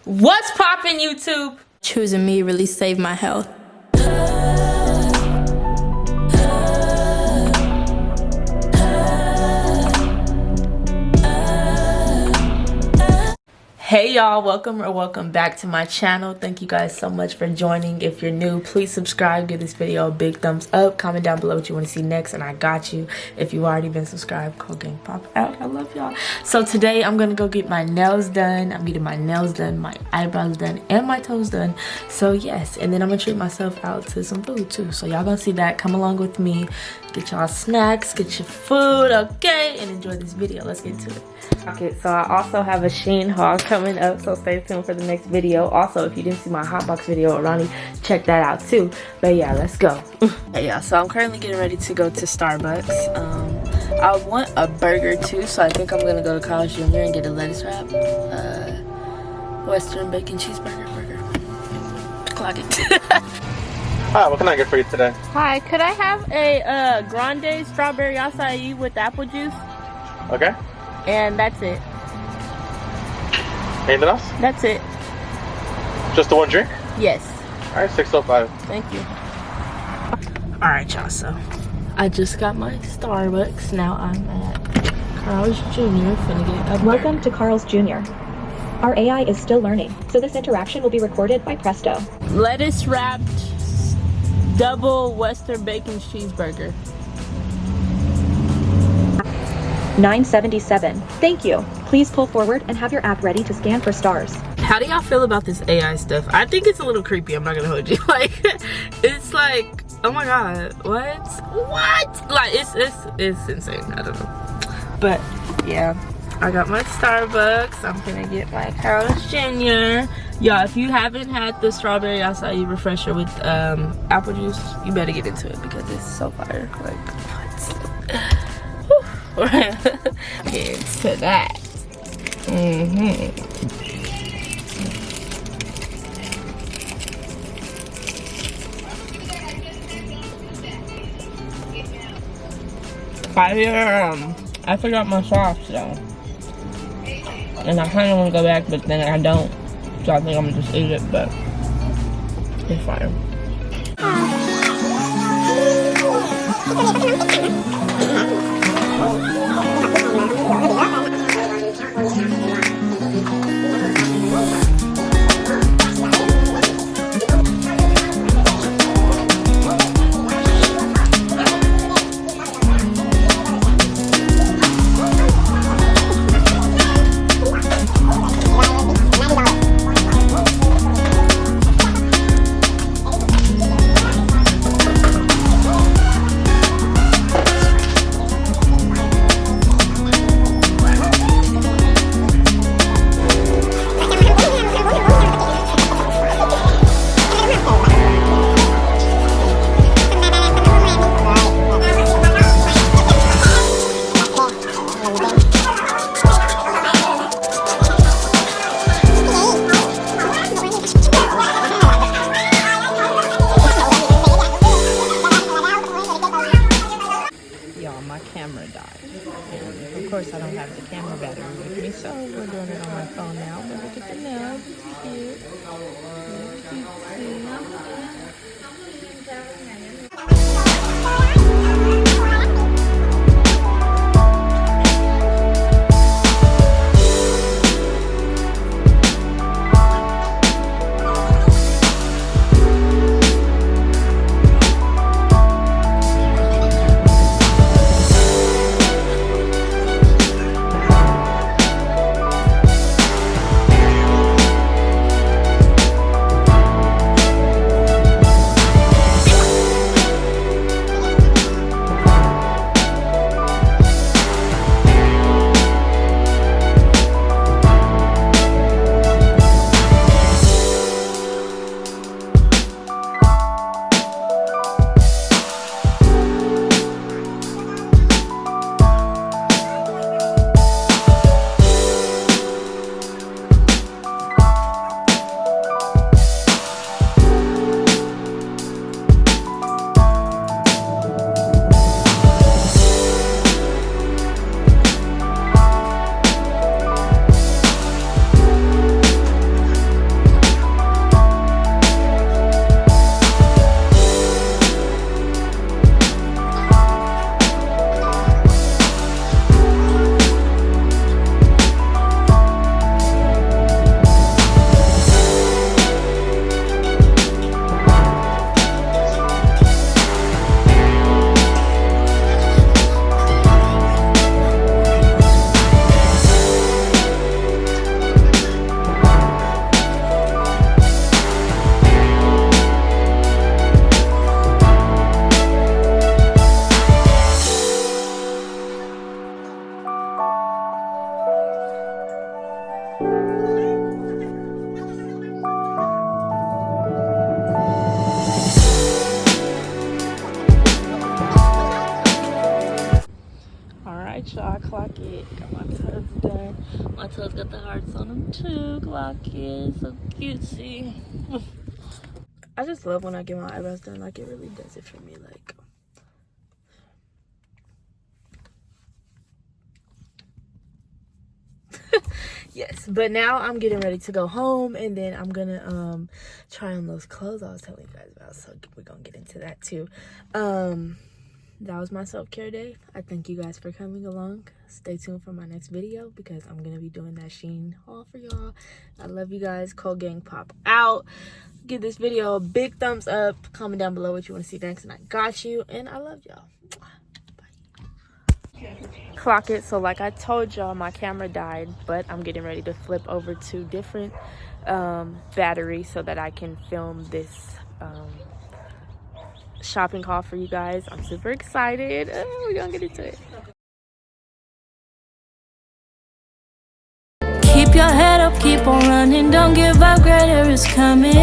What's poppin', YouTube? Choosing me really saved my health. Hey y'all, welcome back to my channel. Thank you guys so much for joining. If you're new, please subscribe, give this video a big thumbs up, comment down below what you want to see next, and I got you. If you've already been subscribed, call gang pop out. I love y'all. So today I'm gonna go get my nails done. I'm getting my nails done, my eyebrows done, and my toes done. So yes, and then I'm gonna treat myself out to some food too. So y'all gonna see that. Come along with me, get y'all snacks, get your food, okay, and enjoy this video. Let's get into it. Okay, so I also have a Shein haul coming up, so stay tuned for the next video. Also, if you didn't see my hotbox video, Ronnie, check that out too. But yeah, let's go. Hey, yeah, so I'm currently getting ready to go to Starbucks. I want a burger too, so I think I'm gonna go to Carl's Jr. and get a lettuce wrap, Western bacon cheeseburger burger. Clock it. Hi, what can I get for you today? Hi, could I have a grande strawberry acai with apple juice? Okay. And that's it. Anything else? That's it. Just the one drink? Yes. Alright, 605. Thank you. Alright, y'all, so I just got my Starbucks. Now I'm at Carl's Jr. Finna get a Welcome to Carl's Jr. Our AI is still learning, so this interaction will be recorded by Presto. lettuce wrapped double Western bacon cheeseburger. 977. Thank you. Please pull forward and have your app ready to scan for stars. How do y'all feel about this AI stuff? I think it's a little creepy, I'm not gonna hold you. Like, it's like, oh my god, what? Like, it's insane, I don't know. But yeah, I got my Starbucks. I'm gonna get my Carl's Jr. Y'all, if you haven't had the strawberry acai refresher with apple juice, you better get into it because it's so fire. Like, what? It's to that. I forgot my sauce though, and I kind of want to go back, but then I don't. So I think I'm gonna just eat it, but it's fire. Of course, I don't have the camera battery with me, so we're doing it on my phone now. But look at the nails, it's cute. Got my toes done. My toes got the hearts on them too. Clock is so cutesy. I just love when I get my eyebrows done. Like, it really does it for me. Like, yes. But now I'm getting ready to go home, and then I'm gonna try on those clothes I was telling you guys about. So we're gonna get into that too. That was my self-care day. I thank you guys for coming along. Stay tuned for my next video because I'm gonna be doing that Shein haul for y'all. I love you guys. Cole Gang pop out. Give this video a big thumbs up. Comment down below what you want to see next, and I got you. And I love y'all. Bye. Clock it. So like I told y'all, my camera died, but I'm getting ready to flip over to different batteries so that I can film this shopping haul for you guys. I'm super excited. We're gonna get into it. Keep your head up, keep on running, don't give up, greater is coming.